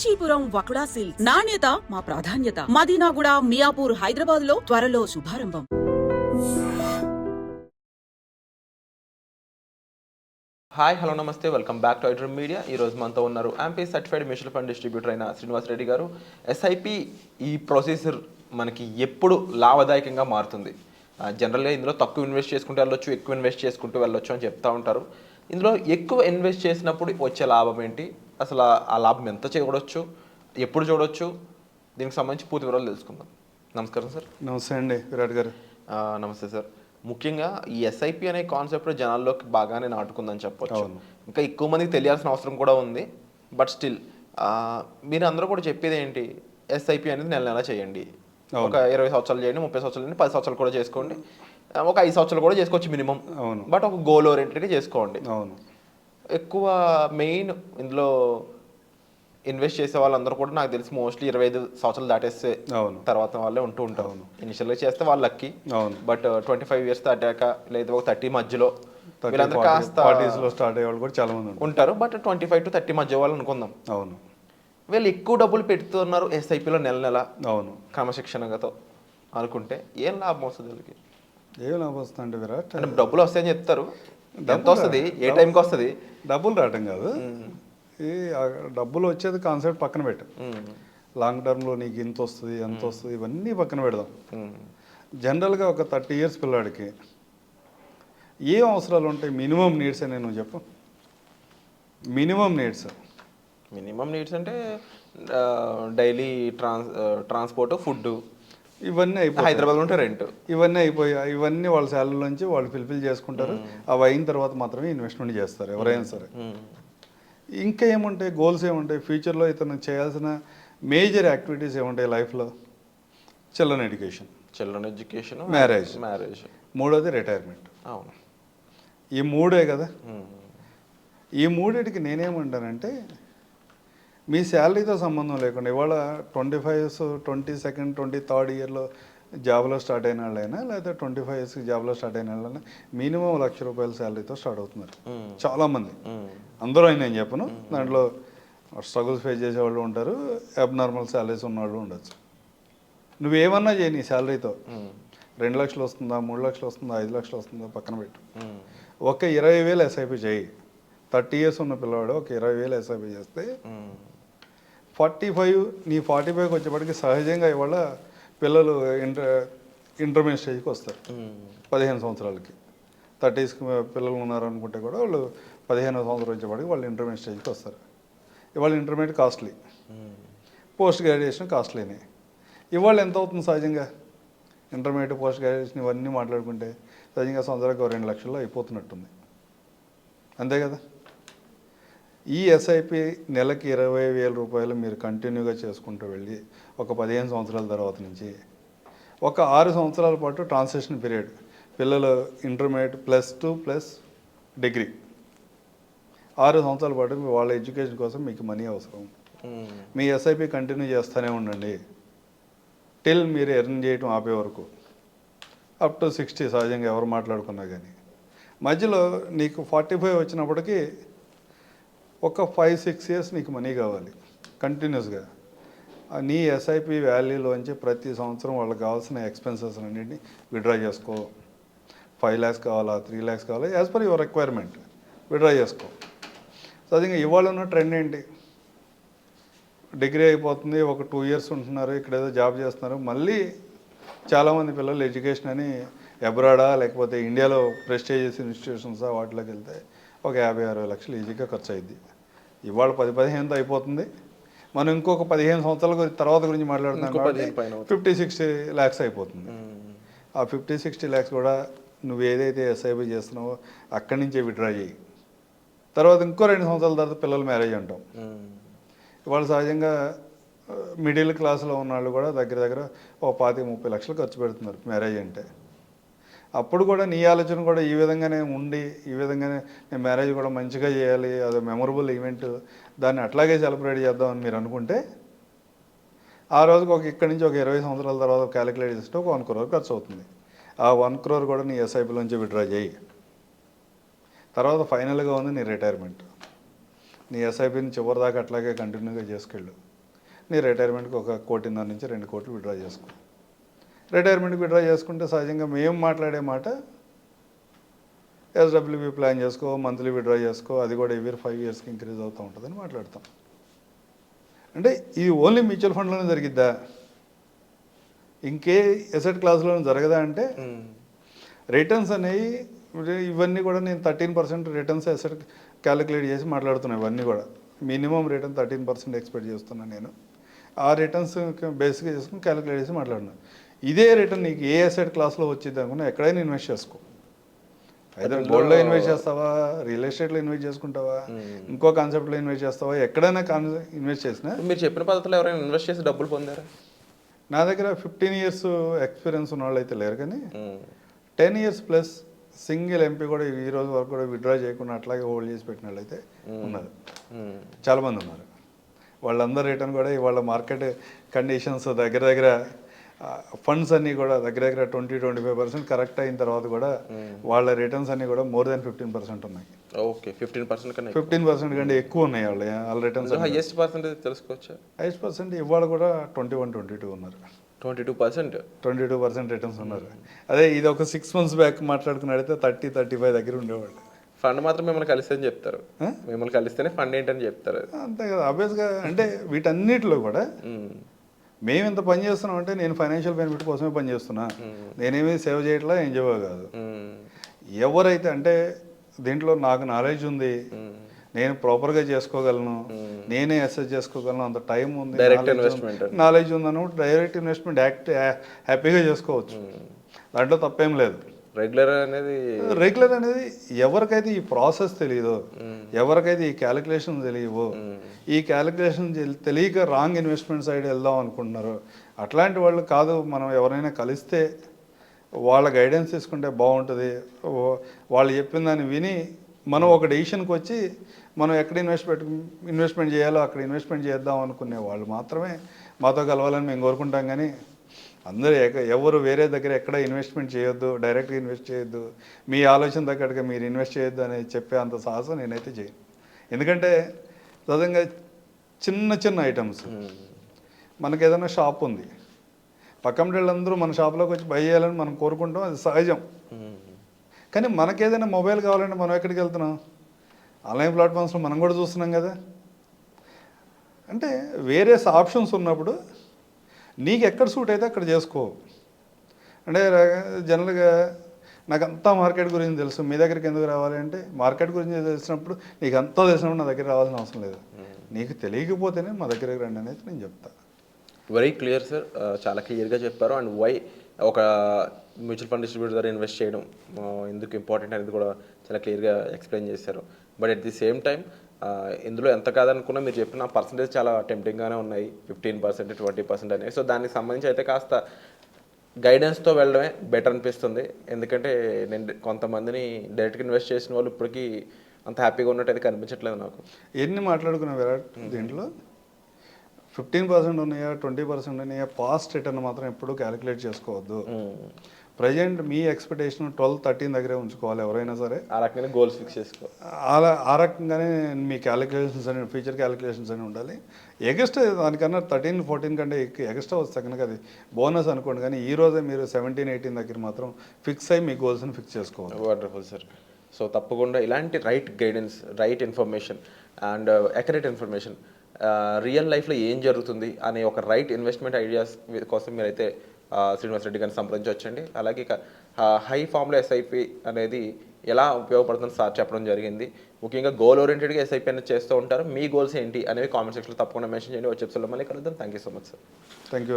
Kanchipuram వకుడా silks నాణ్యత మా ప్రాధాన్యత. మదీనాగూడ, మియాపూర్, హైదరాబాద్ లో త్వరలో శుభారంభం. హాయ్, హలో, నమస్తే, welcome back to iDream media. ఈరోజు మనతో ఉన్నారు MP certified mutual fund distributor అయిన శ్రీనివాస్ రెడ్డి గారు. ఎస్ఐపి ఈ ప్రొసీజర్ మనకి ఎప్పుడు లాభదాయకంగా మారుతుంది? జనరల్గా ఇందులో తక్కువ ఇన్వెస్ట్ చేసుకుంటూ వెళ్ళొచ్చు, ఎక్కువ ఇన్వెస్ట్ చేసుకుంటూ వెళ్ళొచ్చు అని చెప్తా ఉంటారు. ఇందులో ఎక్కువ ఇన్వెస్ట్ చేసినప్పుడు వచ్చే లాభం ఏంటి, అసలు ఆ లాభం ఎంత చూడొచ్చు, ఎప్పుడు చూడొచ్చు, దీనికి సంబంధించి పూర్తి వివరాలు తెలుసుకుందాం. నమస్కారం సార్. నమస్తే అండి విరాట్ గారు. నమస్తే సార్. ముఖ్యంగా ఈ ఎస్ఐపి అనే కాన్సెప్ట్ జనాల్లోకి బాగానే నాటుకుందని చెప్పొచ్చు. ఇంకా ఎక్కువ మందికి తెలియాల్సిన అవసరం కూడా ఉంది. బట్ స్టిల్ మీరు అందరూ కూడా చెప్పేది ఏంటి, ఎస్ఐపి అనేది నెల నెల చేయండి. ఒక 20 సంవత్సరాలు చేయండి, 30 సంవత్సరాలు చేయండి, 10 సంవత్సరాలు కూడా చేసుకోండి, ఒక 5 సంవత్సరాలు కూడా చేసుకోవచ్చు మినిమం. బట్ ఒక గోల్ ఓరియంటెడ్గా చేసుకోండి. ఎక్కువ మెయిన్ ఇందులో ఇన్వెస్ట్ చేసే వాళ్ళందరూ కూడా నాకు తెలిసి మోస్ట్లీ 25 సంవత్సరాలు దాటేస్తే తర్వాత వాళ్ళే ఉంటూ ఉంటారు. ఇనిషియల్గా చేస్తే వాళ్ళు లక్కీ. బట్ 25 ఇయర్స్ దాటాక లేదా ఒక 30 మధ్యలో వీళ్ళందరూ కాస్త స్టార్ట్ అయ్యే వాళ్ళు కూడా చాలా మంది ఉంటారు. బట్ 25 to 30 మధ్య వాళ్ళు అనుకుందాం. వీళ్ళు ఎక్కువ డబ్బులు పెడుతున్నారు ఎస్ఐపిలో నెల నెల క్రమశిక్షణతో అనుకుంటే ఏం లాభం వస్తుంది వీళ్ళకి? ఏం లాభం వస్తుంది అంటే విరాట్, డబ్బులు వస్తాయని చెప్తారు. ఎంత వస్తుంది, ఏ టైంకి వస్తుంది? డబ్బులు రావటం కాదు, ఈ డబ్బులు వచ్చేది కాన్సెప్ట్ పక్కన పెట్టు. లాంగ్ టర్మ్లో నీకు ఇంత వస్తుంది, ఎంత వస్తుంది, ఇవన్నీ పక్కన పెడదాం. జనరల్గా ఒక 30 ఇయర్స్ పిల్లాడికి ఏం అవసరాలు ఉంటాయి? మినిమం నీడ్స్ అని నువ్వు చెప్పు. మినిమం నీడ్స్ అంటే డైలీ ట్రాన్స్పోర్ట్, ఫుడ్, ఇవన్నీ అయిపోయి హైదరాబాద్ ఉంటే రెంట్, ఇవన్నీ అయిపోయాయి. ఇవన్నీ వాళ్ళ శాలరీ నుంచి వాళ్ళు ఫిల్ఫిల్ చేసుకుంటారు. అవి అయిన తర్వాత మాత్రమే ఇన్వెస్ట్మెంట్ చేస్తారు ఎవరైనా సరే. ఇంకా ఏముంటాయి గోల్స్? ఏముంటాయి ఫ్యూచర్లో ఇతను చేయాల్సిన మేజర్ యాక్టివిటీస్ ఏముంటాయి లైఫ్లో? చిల్డ్రన్ ఎడ్యుకేషన్, మ్యారేజ్, మూడోది రిటైర్మెంట్. అవును, ఈ మూడే కదా. ఈ మూడింటికి నేనేమంటానంటే మీ శాలరీతో సంబంధం లేకుండా ఇవాళ 25, 22nd, 23rd ఇయర్లో జాబ్లో స్టార్ట్ అయిన వాళ్ళైనా లేదా 25 years జాబ్లో స్టార్ట్ అయిన వాళ్ళైనా మినిమం ₹1,00,000 శాలరీతో స్టార్ట్ అవుతున్నారు చాలామంది. అందరూ అని నేను చెప్పను, దాంట్లో స్ట్రగుల్స్ ఫేస్ చేసేవాళ్ళు ఉంటారు, అబ్నార్మల్ శాలరీస్ ఉన్నవాళ్ళు ఉండొచ్చు. నువ్వేమన్నా చేయి నీ శాలరీతో 2 లక్షలు వస్తుందా, 3 లక్షలు వస్తుందా, 5 లక్షలు వస్తుందా పక్కన పెట్టు. ఒక 20,000 ఎస్ఐపి చేయి. 30 years ఉన్న పిల్లవాడు ఒక 20,000 ఎస్ఐపి చేస్తే 45, నీ 45కి వచ్చేప్పటికి సహజంగా ఇవాళ పిల్లలు ఇంటర్మీడియట్ స్టేజ్కి వస్తారు 15 సంవత్సరాలకి. 30s పిల్లలు ఉన్నారనుకుంటే కూడా వాళ్ళు 15వ సంవత్సరం వచ్చేప్పటికి వాళ్ళు ఇంటర్మీడియట్ స్టేజ్కి వస్తారు. ఇవాళ ఇంటర్మీడియట్ కాస్ట్లీ, పోస్ట్ గ్రాడ్యుయేషన్ కాస్ట్లీనే. ఇవాళ ఎంత అవుతుంది సహజంగా? ఇంటర్మీడియట్, పోస్ట్ గ్రాడ్యుయేషన్ ఇవన్నీ మాట్లాడుకుంటే సహజంగా సంవత్సరానికి 2 లక్షల్లో అయిపోతున్నట్టుంది. అంతే కదా. ఈ ఎస్ఐపి నెలకి ₹20,000 మీరు కంటిన్యూగా చేసుకుంటూ వెళ్ళి ఒక 15 సంవత్సరాల తర్వాత నుంచి ఒక 6 సంవత్సరాల పాటు ట్రాన్సిషన్ పీరియడ్, పిల్లలు ఇంటర్మీడియట్ +2 + డిగ్రీ 6 సంవత్సరాల పాటు వాళ్ళ ఎడ్యుకేషన్ కోసం మీకు మనీ అవసరం. మీ ఎస్ఐపి కంటిన్యూ చేస్తూనే ఉండండి టిల్ మీరు ఎర్న్ చేయటం ఆపే వరకు, అప్ టు 60 సహజంగా ఎవరు మాట్లాడుకున్నా కానీ. మధ్యలో నీకు 45 వచ్చినప్పటికీ ఒక 5-6 years నీకు మనీ కావాలి కంటిన్యూస్గా. నీ ఎస్ఐపి వాల్యూలోంచి ప్రతి సంవత్సరం వాళ్ళకి కావాల్సిన ఎక్స్పెన్సెస్ అన్నింటినీ విడ్రా చేసుకో. 5 lakhs కావాలా, 3 lakhs కావాలా, as per your requirement withdraw చేసుకో. సహజంగా ఇవాళ ఉన్న ట్రెండ్ ఏంటి? డిగ్రీ అయిపోతుంది, ఒక 2 years ఉంటున్నారు, ఇక్కడ ఏదో జాబ్ చేస్తున్నారు. మళ్ళీ చాలామంది పిల్లలు ఎడ్యుకేషన్ అని అబ్రాడా లేకపోతే ఇండియాలో ప్రెస్టీజియస్ ఇన్స్టిట్యూషన్సా వాటిలోకి వెళ్తే ఒక 50-60 లక్షలు ఈజీగా ఖర్చు అయింది. ఇవాళ 10-15 అయిపోతుంది. మనం ఇంకొక 15 సంవత్సరాల తర్వాత గురించి మాట్లాడుతున్నాం, 50-60 lakhs అయిపోతుంది. ఆ 50-60 lakhs కూడా నువ్వు ఏదైతే ఎస్ఐపి చేస్తున్నావో అక్కడి నుంచే విడ్రా చేయి. తర్వాత ఇంకో 2 సంవత్సరాల తర్వాత పిల్లలు మ్యారేజ్ అంటాం. ఇవాళ సహజంగా మిడిల్ క్లాస్లో ఉన్న వాళ్ళు కూడా దగ్గర దగ్గర ఒక 25-30 లక్షలు ఖర్చు పెడుతున్నారు మ్యారేజ్ అంటే. అప్పుడు కూడా నీ ఆలోచన కూడా ఈ విధంగానే ఉండి, ఈ విధంగానే నేను మ్యారేజ్ కూడా మంచిగా చేయాలి, అది మెమొరబుల్ ఈవెంట్, దాన్ని అట్లాగే సెలబ్రేట్ చేద్దామని మీరు అనుకుంటే ఆ రోజుకి ఇక్కడి నుంచి ఒక 20 సంవత్సరాల తర్వాత క్యాలిక్యులేట్ చేస్తే ఒక 1 crore ఖర్చు అవుతుంది. ఆ 1 crore కూడా నీ ఎస్ఐపిలోంచి విడ్రా చేయి. తర్వాత ఫైనల్గా ఉంది నీ రిటైర్మెంట్. నీ ఎస్ఐపిని చివరి దాకా అట్లాగే కంటిన్యూగా చేసుకెళ్ళు. నీ రిటైర్మెంట్కి 1.5 కోటి నుంచి 2 కోట్లు విత్డ్రా చేసుకో. రిటైర్మెంట్కి విత్డ్రా చేసుకుంటే సహజంగా మేము మాట్లాడే మాట ఎస్డబ్ల్యూపీ ప్లాన్ చేసుకో, మంత్లీ విత్డ్రా చేసుకో, అది కూడా ఎవ్రీ 5 ఇయర్స్కి ఇంక్రీజ్ అవుతూ ఉంటుందని మాట్లాడతాం. అంటే ఇది ఓన్లీ మ్యూచువల్ ఫండ్లోనే జరిగిద్దా, ఇంకే ఎసెట్ క్లాస్లోనే జరగదా అంటే రిటర్న్స్ అనేవి ఇవన్నీ కూడా నేను 13% రిటర్న్స్ ఎసెట్ క్యాలిక్యులేట్ చేసి మాట్లాడుతున్నాను. ఇవన్నీ కూడా మినిమం రిటర్న్ 13% ఎక్స్పెక్ట్ చేస్తున్నాను నేను. ఆ రిటర్న్స్ బేసిక్గా చేసుకుని క్యాలిక్యులేట్ చేసి మాట్లాడినాను. ఇదే రిటర్న్ నీకు ఏ ఎసెట్ క్లాస్లో వచ్చింది అనుకున్నా ఎక్కడైనా ఇన్వెస్ట్ చేసుకో. అయితే గోల్డ్లో ఇన్వెస్ట్ చేస్తావా, రియల్ ఎస్టేట్లో ఇన్వెస్ట్ చేసుకుంటావా, ఇంకో కాన్సెప్ట్లో ఇన్వెస్ట్ చేస్తావా, ఎక్కడైనా ఇన్వెస్ట్ చేసినా. మీరు చెప్పిన పద్ధతిలో ఎవరైనా ఇన్వెస్ట్ చేసి డబ్బులు పొందారా? నా దగ్గర 15 years ఎక్స్పీరియన్స్ ఉన్న వాళ్ళు అయితే లేరు, కానీ 10 years ప్లస్ సింగిల్ ఎంపీ కూడా ఈ రోజు వరకు కూడా విత్డ్రా చేయకుండా అట్లాగే హోల్డ్ చేసి పెట్టిన వాళ్ళు అయితే ఉన్నారు, చాలామంది ఉన్నారు. వాళ్ళందరూ రిటర్న్ కూడా వాళ్ళ మార్కెట్ కండిషన్స్ దగ్గర ఫండ్స్ అన్నీ కూడా దగ్గర 20-25% కరెక్ట్ అయిన తర్వాత కూడా వాళ్ళ రిటర్న్స్ అన్నీ కూడా మోర్ దెన్ 15% ఉన్నాయి. ఓకే, 15% కంటే ఎక్కువ ఉన్నాయి వాళ్ళ రిటర్న్స్. హైయెస్ట్ పర్సెంటేజ్ తెలుసుకోవచ్చా? హైయెస్ట్ పర్సెంట్ ఇవాళ కూడా 21-22 ఉన్నారు. 22% రిటర్న్స్ ఉన్నారు. అదే ఇది ఒక 6 months బ్యాక్ మాట్లాడుకున్నట్టయితే 30-35 దగ్గర ఉండేవాళ్ళు. ఫండ్ మాత్రం మిమ్మల్ని కలిస్తే అని చెప్తారు, మిమ్మల్ని కలిస్తేనే ఫండ్ ఏంటని చెప్తారు. అంతే కదా, ఆబ్వియస్గా. అంటే వీటన్నిటిలో కూడా మేము ఎంత పని చేస్తున్నాం అంటే నేను ఫైనాన్షియల్ బెనిఫిట్ కోసమే పని చేస్తున్నా, నేనేమి సేవ్ చేయట్లా, ఎంజాయ్ కాదు. ఎవరైతే అంటే దీంట్లో నాకు నాలెడ్జ్ ఉంది, నేను ప్రాపర్గా చేసుకోగలను, నేనే అసెస్ చేసుకోగలను, అంత టైం ఉంది, నాలెడ్జ్ ఉందను డైరెక్ట్ ఇన్వెస్ట్మెంట్ హ్యాపీగా చేసుకోవచ్చు. దాంట్లో తప్పేం లేదు. రెగ్యులర్ అనేది ఎవరికైతే ఈ ప్రాసెస్ తెలియదో, ఎవరికైతే ఈ క్యాలిక్యులేషన్ తెలియవో, ఈ క్యాలిక్యులేషన్ తెలియక రాంగ్ ఇన్వెస్ట్మెంట్ సైడ్ వెళ్దాం అనుకుంటున్నారు, అట్లాంటి వాళ్ళు కాదు. మనం ఎవరైనా కలిస్తే వాళ్ళ గైడెన్స్ తీసుకుంటే బాగుంటుంది. వాళ్ళు చెప్పిన దాన్ని విని మనం ఒక డెసిషన్కి వచ్చి మనం ఎక్కడ ఇన్వెస్ట్మెంట్ చేయాలో అక్కడ ఇన్వెస్ట్మెంట్ చేద్దాం అనుకునే వాళ్ళు మాత్రమే మాతో కలవాలని మేము కోరుకుంటాం. కానీ అందరూ ఎవరు వేరే దగ్గర ఎక్కడ ఇన్వెస్ట్మెంట్ చేయొద్దు, డైరెక్ట్గా ఇన్వెస్ట్ చేయొద్దు, మీ ఆలోచన దగ్గరగా మీరు ఇన్వెస్ట్ చేయొద్దు అని చెప్పే అంత సాహసం నేనైతే చేయను. ఎందుకంటే సహజంగా చిన్న ఐటమ్స్, మనకి ఏదైనా షాప్ ఉంది, పక్కన వాళ్ళందరూ మన షాప్లోకి వచ్చి బై చేయాలని మనం కోరుకుంటాం, అది సహజం. కానీ మనకేదైనా మొబైల్ కావాలంటే మనం ఎక్కడికి వెళ్తున్నాం? ఆన్లైన్ ప్లాట్ఫామ్స్లో మనం కూడా చూస్తున్నాం కదా. అంటే వేరే ఆప్షన్స్ ఉన్నప్పుడు నీకు ఎక్కడ సూట్ అయితే అక్కడ చేసుకో. అంటే జనరల్గా నాకు అంతా మార్కెట్ గురించి తెలుసు, మీ దగ్గరికి ఎందుకు రావాలి అంటే, మార్కెట్ గురించి తెలిసినప్పుడు నీకు అంతా తెలిసినప్పుడు నా దగ్గర రావాల్సిన అవసరం లేదు. నీకు తెలియకపోతేనే మా దగ్గరికి రండి అనేది నేను చెప్తా. వెరీ క్లియర్ సార్, చాలా క్లియర్గా చెప్పారు. అండ్ వై ఒక మ్యూచువల్ ఫండ్ డిస్ట్రిబ్యూటర్ ద్వారా ఇన్వెస్ట్ చేయడం ఎందుకు ఇంపార్టెంట్ అనేది కూడా చాలా క్లియర్గా ఎక్స్ప్లెయిన్ చేశారు. But at the same time ఇందులో ఎంత కాదనుకున్నా మీరు చెప్పిన పర్సంటేజ్ చాలా టెంప్టింగ్గానే ఉన్నాయి, 15%, 20% అనేవి. సో దానికి సంబంధించి అయితే కాస్త గైడెన్స్తో వెళ్ళడమే బెటర్ అనిపిస్తుంది. ఎందుకంటే నేను కొంతమందిని డైరెక్ట్గా ఇన్వెస్ట్ చేసిన వాళ్ళు ఇప్పటికీ అంత హ్యాపీగా ఉన్నట్టు అయితే కనిపించట్లేదు నాకు. ఎన్ని మాట్లాడుకున్నా విరాట్, దీంట్లో 15% ఉన్నాయా, 20% ఉన్నాయా, పాస్ట్ రిటర్న్ మాత్రం ఎప్పుడూ క్యాలిక్యులేట్ చేసుకోవద్దు. ప్రజెంట్ మీ ఎక్స్పెక్టేషన్ 12-13 దగ్గరే ఉంచుకోవాలి ఎవరైనా సరే. ఆ రకంగా గోల్స్ ఫిక్స్ చేసుకో, ఆ రకంగానే మీ క్యాలిక్యులేషన్స్ అని, ఫ్యూచర్ క్యాలిక్యులేషన్స్ అని ఉండాలి. ఎగస్ట్రా దానికన్నా 13-14 కంటే ఎగస్ట్రా వస్తే కనుక అది బోనస్ అనుకోండి. కానీ ఈ రోజే మీరు 17-18 దగ్గర మాత్రం ఫిక్స్ అయ్యి మీ గోల్స్ని ఫిక్స్ చేసుకోవాలి. Wonderful sir. సో తప్పకుండా ఇలాంటి right guidance, right information and accurate information, real లైఫ్లో ఏం జరుగుతుంది అనే ఒక రైట్ ఇన్వెస్ట్మెంట్ ఐడియాస్ కోసం మీరైతే శ్రీనివాస్ రెడ్డి గారిని సంప్రదించవచ్చండి. అలాగే హై ఫామ్లో ఎస్ఐపి అనేది ఎలా ఉపయోగపడుతుంది సార్ చెప్పడం జరిగింది. ముఖ్యంగా గోల్ ఓరియంటెడ్గా ఎస్ఐపి అనేది చేస్తూ ఉంటారు. మీ గోల్స్ ఏంటి అనేవి కామెంట్ సెక్షన్లో తప్పకుండా మెన్షన్ చేయండి. వచ్చే ఎపిసోడ్లో మళ్ళీ కలుద్దాం. Thank you so much sir. Thank you.